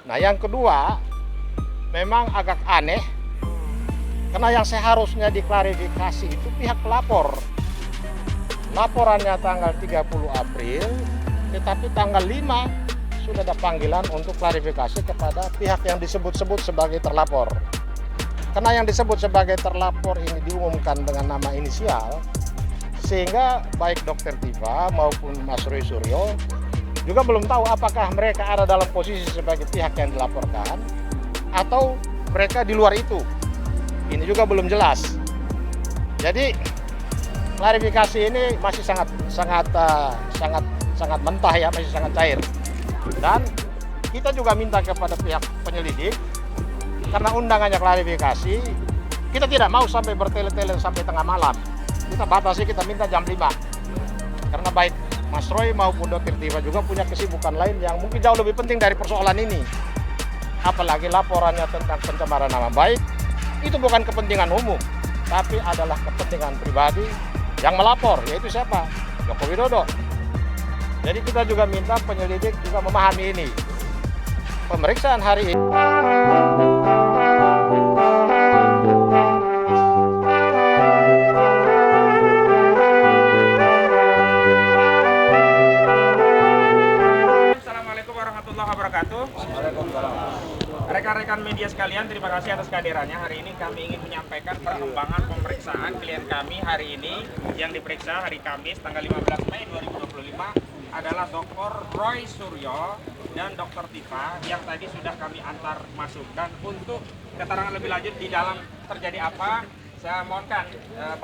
Nah, yang kedua, memang agak aneh karena yang seharusnya diklarifikasi itu pihak pelapor. Laporannya tanggal 30 April, tetapi tanggal 5 sudah ada panggilan untuk klarifikasi kepada pihak yang disebut-sebut sebagai terlapor. Karena yang disebut sebagai terlapor ini diumumkan dengan nama inisial, sehingga baik Dr. Tifa maupun Mas Roy Suryo juga belum tahu apakah mereka ada dalam posisi sebagai pihak yang dilaporkan atau mereka di luar itu. Ini juga belum jelas. Jadi klarifikasi ini masih sangat mentah ya, masih sangat cair. Dan kita juga minta kepada pihak penyelidik, karena undangannya klarifikasi, kita tidak mau sampai bertele-tele sampai tengah malam. Kita batasi, kita minta jam 5. Karena baik Mas Roy maupun Dr. Tifa juga punya kesibukan lain yang mungkin jauh lebih penting dari persoalan ini. Apalagi laporannya tentang pencemaran nama baik, itu bukan kepentingan umum, tapi adalah kepentingan pribadi yang melapor, yaitu siapa? Joko Widodo. Jadi kita juga minta penyelidik juga memahami ini. Pemeriksaan hari ini Assalamualaikum warahmatullahi wabarakatuh. Rekan-rekan media sekalian, terima kasih atas kehadirannya. Hari ini kami ingin menyampaikan perkembangan pemeriksaan klien kami hari ini yang diperiksa hari Kamis tanggal 15 Mei 2025 adalah Dr. Roy Suryo dan Dr. Tifa yang tadi sudah kami antar masuk. Dan untuk keterangan lebih lanjut di dalam terjadi apa, saya mohonkan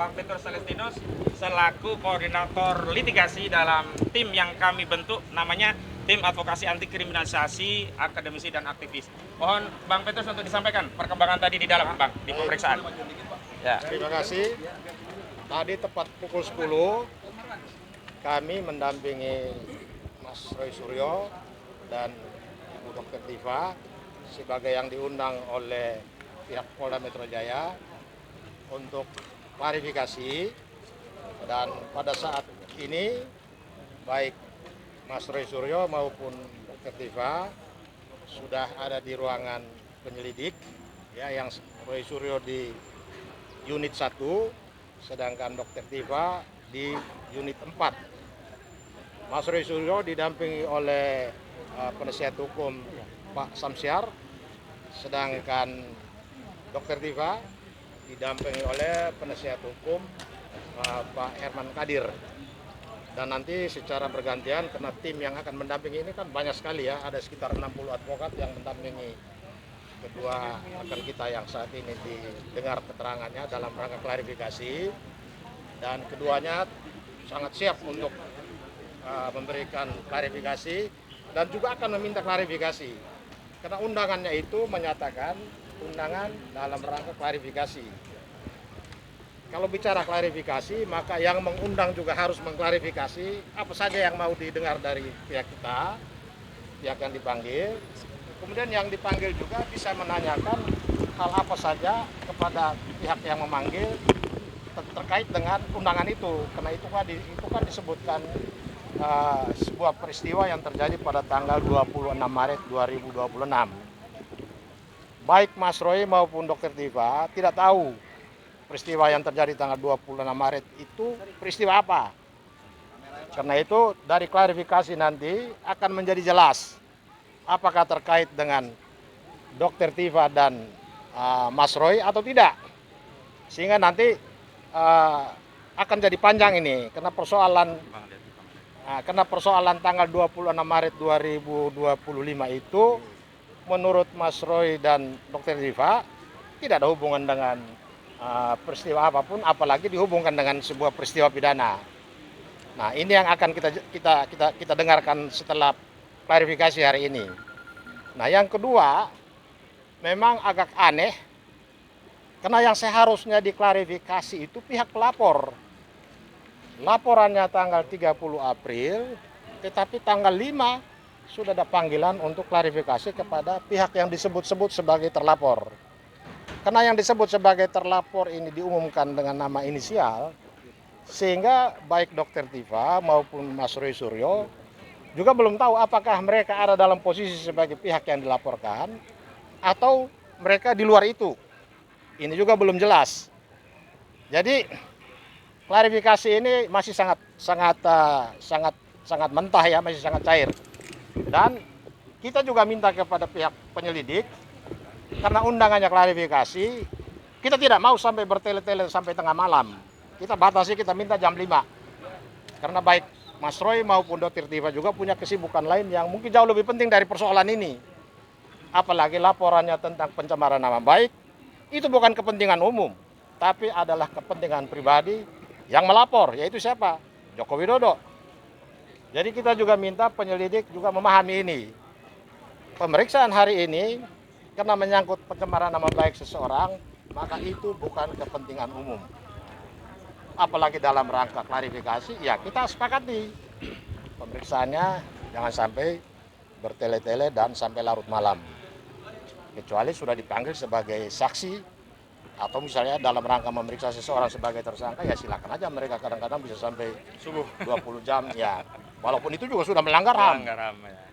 Bang Petrus Celestinus selaku koordinator litigasi dalam tim yang kami bentuk, namanya Tim Advokasi Anti Kriminalisasi Akademisi dan Aktivis. Mohon Bang Petrus untuk disampaikan perkembangan tadi di dalam, Bang, di pemeriksaan. Ya, terima kasih. Tadi tepat pukul 10 kami mendampingi Mas Roy Suryo dan Ibu Dr. Tifa sebagai yang diundang oleh pihak Polda Metro Jaya untuk klarifikasi. Dan pada saat ini baik Mas Roy Suryo maupun Dr. Tifa sudah ada di ruangan penyelidik ya, yang Roy Suryo di unit 1 sedangkan Dr. Tifa di unit 4. Mas Roy Suryo didampingi oleh penasihat hukum Pak Samsyar, sedangkan Dr. Tifa didampingi oleh penasihat hukum Pak Herman Kadir. Dan nanti secara bergantian, karena tim yang akan mendampingi ini kan banyak sekali ya, ada sekitar 60 advokat yang mendampingi kedua rekan kita yang saat ini didengar keterangannya dalam rangka klarifikasi. Dan keduanya sangat siap untuk memberikan klarifikasi dan juga akan meminta klarifikasi. Karena undangannya itu menyatakan undangan dalam rangka klarifikasi. Kalau bicara klarifikasi, maka yang mengundang juga harus mengklarifikasi apa saja yang mau didengar dari pihak kita, pihak yang dipanggil. Kemudian yang dipanggil juga bisa menanyakan hal apa saja kepada pihak yang memanggil terkait dengan undangan itu. Karena itu kan disebutkan sebuah peristiwa yang terjadi pada tanggal 26 Maret 2026. Baik Mas Roy maupun Dr. Tifa tidak tahu peristiwa yang terjadi tanggal 26 Maret itu peristiwa apa. Karena itu dari klarifikasi nanti akan menjadi jelas apakah terkait dengan Dr. Tifa dan Mas Roy atau tidak. Sehingga nanti akan jadi panjang ini karena persoalan tanggal 26 Maret 2025 itu menurut Mas Roy dan Dr. Tifa tidak ada hubungan dengan peristiwa apapun, apalagi dihubungkan dengan sebuah peristiwa pidana. Nah, ini yang akan kita dengarkan setelah klarifikasi hari ini. Nah, yang kedua, memang agak aneh karena yang seharusnya diklarifikasi itu pihak pelapor. Laporannya tanggal 30 April, tetapi tanggal 5 sudah ada panggilan untuk klarifikasi kepada pihak yang disebut-sebut sebagai terlapor. Karena yang disebut sebagai terlapor ini diumumkan dengan nama inisial, sehingga baik Dr. Tifa maupun Mas Roy Suryo juga belum tahu apakah mereka ada dalam posisi sebagai pihak yang dilaporkan atau mereka di luar itu. Ini juga belum jelas. Jadi klarifikasi ini masih sangat mentah ya, masih sangat cair. Dan kita juga minta kepada pihak penyelidik, karena undangannya klarifikasi, kita tidak mau sampai bertele-tele sampai tengah malam. Kita batasi, kita minta jam 5. Karena baik Mas Roy maupun Dr. Tifa juga punya kesibukan lain yang mungkin jauh lebih penting dari persoalan ini. Apalagi laporannya tentang pencemaran nama baik, itu bukan kepentingan umum, tapi adalah kepentingan pribadi yang melapor, yaitu siapa? Joko Widodo. Jadi kita juga minta penyelidik juga memahami ini. Pemeriksaan hari ini, karena menyangkut pencemaran nama baik seseorang, maka itu bukan kepentingan umum. Apalagi dalam rangka klarifikasi, ya kita sepakati pemeriksaannya jangan sampai bertele-tele dan sampai larut malam. Kecuali sudah dipanggil sebagai saksi atau misalnya dalam rangka memeriksa seseorang sebagai tersangka, ya silakan aja, mereka kadang-kadang bisa sampai subuh 20 jam ya. Walaupun itu juga sudah melanggar HAM. Ya.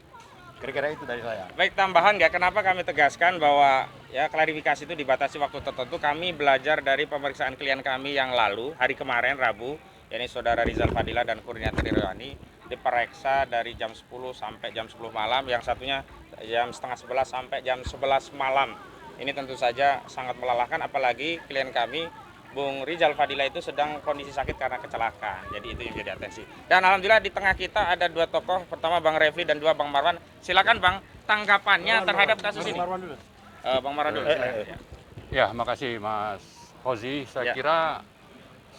Kira-kira itu dari saya. Baik, tambahan nggak, kenapa kami tegaskan bahwa ya klarifikasi itu dibatasi waktu tertentu. Kami belajar dari pemeriksaan klien kami yang lalu, hari kemarin Rabu, yakni Saudara Rizal Fadila dan Kurniati Rirwani, diperiksa dari jam 10 sampai jam 10 malam, yang satunya jam setengah 11 sampai jam 11 malam. Ini tentu saja sangat melelahkan, apalagi klien kami Bung Rizal Fadila itu sedang kondisi sakit karena kecelakaan. Jadi itu yang jadi atensi. Dan alhamdulillah di tengah kita ada dua tokoh, pertama Bang Refli dan dua Bang Marwan. Silakan Bang, tanggapannya terhadap kasus ini. Bang Marwan dulu. Ya, makasih Mas Fauzi. Saya kira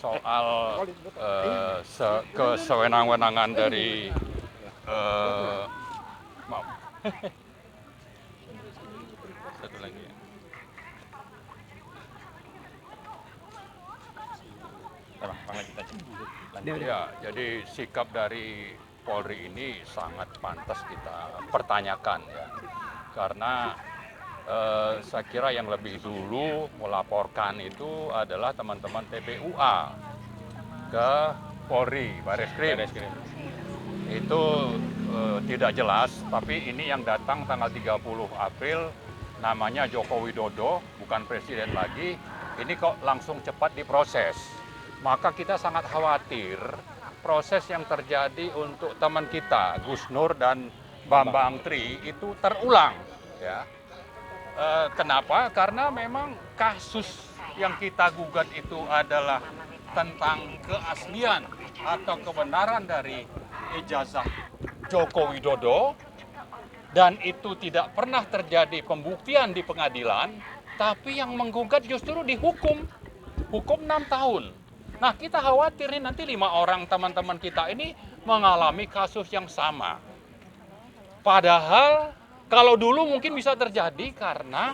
soal kesewenang-wenangan dari maaf. Satu lagi ya. Ya, jadi sikap dari Polri ini sangat pantas kita pertanyakan ya, karena saya kira yang lebih dulu melaporkan itu adalah teman-teman TPUA ke Polri, Bareskrim. Itu tidak jelas, tapi ini yang datang tanggal 30 April namanya Joko Widodo, bukan presiden lagi, ini kok langsung cepat diproses. Maka kita sangat khawatir proses yang terjadi untuk teman kita Gus Nur dan Bambang Tri itu terulang ya. Kenapa? Karena memang kasus yang kita gugat itu adalah tentang keaslian atau kebenaran dari ijazah Joko Widodo, dan itu tidak pernah terjadi pembuktian di pengadilan, tapi yang menggugat justru dihukum 6 tahun. Nah, kita khawatir nih nanti 5 orang teman-teman kita ini mengalami kasus yang sama. Padahal kalau dulu mungkin bisa terjadi karena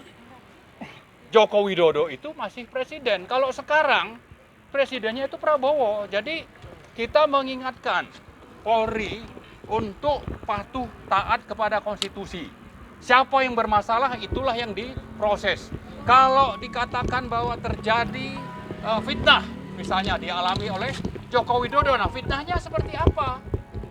Joko Widodo itu masih presiden. Kalau sekarang presidennya itu Prabowo. Jadi kita mengingatkan Polri untuk patuh taat kepada konstitusi. Siapa yang bermasalah itulah yang diproses. Kalau dikatakan bahwa terjadi fitnah, misalnya dialami oleh Joko Widodo, nah fitnahnya seperti apa?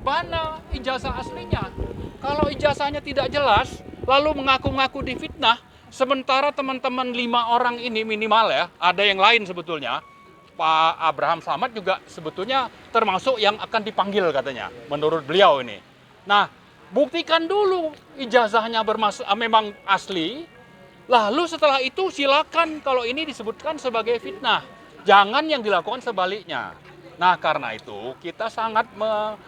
Mana ijazah aslinya? Kalau ijazahnya tidak jelas, lalu mengaku-ngaku difitnah, sementara teman-teman 5 orang ini minimal ya, ada yang lain sebetulnya, Pak Abraham Samad juga sebetulnya termasuk yang akan dipanggil katanya, menurut beliau ini. Nah, buktikan dulu ijazahnya memang asli, lalu setelah itu silakan kalau ini disebutkan sebagai fitnah. Jangan yang dilakukan sebaliknya. Nah, karena itu kita sangat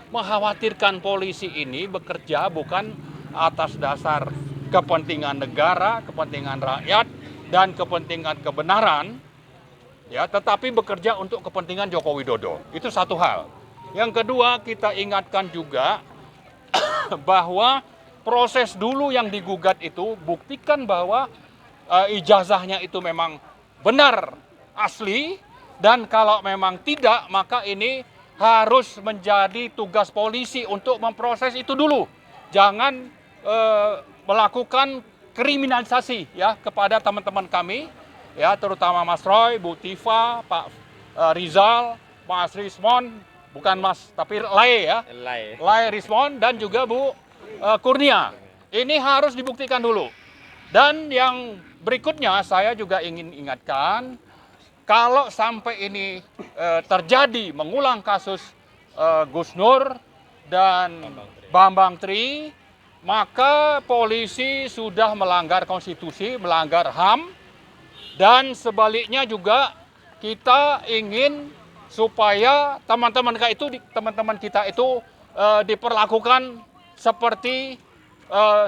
mengkhawatirkan polisi ini bekerja bukan atas dasar kepentingan negara, kepentingan rakyat, dan kepentingan kebenaran, ya, tetapi bekerja untuk kepentingan Joko Widodo. Itu satu hal. Yang kedua, kita ingatkan juga bahwa proses dulu yang digugat itu buktikan bahwa ijazahnya itu memang benar asli, dan kalau memang tidak, maka ini harus menjadi tugas polisi untuk memproses itu dulu. Jangan melakukan kriminalisasi ya kepada teman-teman kami, ya terutama Mas Roy, Bu Tifa, Pak Rizal, Mas Rismon, bukan Mas, tapi Lae ya. Lae Rizwan dan juga Bu Kurnia. Ini harus dibuktikan dulu. Dan yang berikutnya saya juga ingin ingatkan, kalau sampai ini terjadi mengulang kasus Gus Nur dan Bambang Tri, maka polisi sudah melanggar konstitusi, melanggar HAM, dan sebaliknya juga kita ingin supaya teman-teman kita itu diperlakukan seperti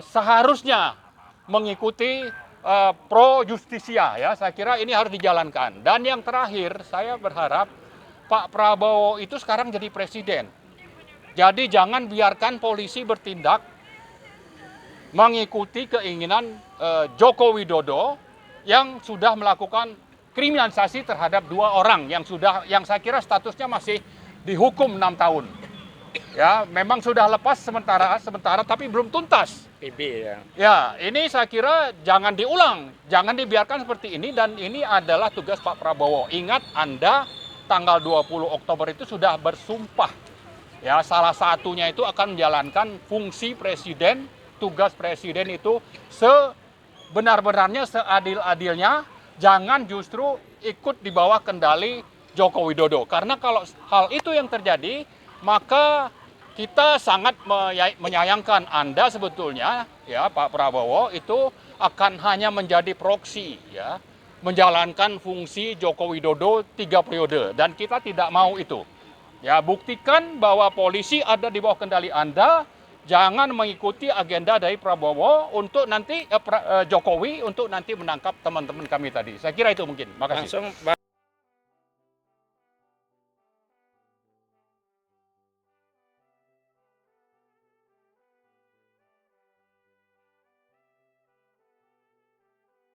seharusnya mengikuti pro justisia ya. Saya kira ini harus dijalankan. Dan yang terakhir, saya berharap Pak Prabowo itu sekarang jadi presiden. Jadi jangan biarkan polisi bertindak mengikuti keinginan Joko Widodo yang sudah melakukan kriminalisasi terhadap 2 orang yang saya kira statusnya masih dihukum 6 tahun. Ya, memang sudah lepas sementara tapi belum tuntas. PB ya. Ya, ini saya kira jangan diulang, jangan dibiarkan seperti ini, dan ini adalah tugas Pak Prabowo. Ingat, Anda tanggal 20 Oktober itu sudah bersumpah. Ya, salah satunya itu akan menjalankan fungsi presiden, tugas presiden itu sebenar-benarnya, seadil-adilnya, jangan justru ikut di bawah kendali Joko Widodo. Karena kalau hal itu yang terjadi, maka kita sangat menyayangkan Anda sebetulnya, ya Pak Prabowo itu akan hanya menjadi proksi, ya, menjalankan fungsi Joko Widodo 3 periode, dan kita tidak mau itu. Ya, buktikan bahwa polisi ada di bawah kendali Anda, jangan mengikuti agenda dari Prabowo untuk nanti Jokowi untuk nanti menangkap teman-teman kami tadi. Saya kira itu mungkin. Makasih. Langsung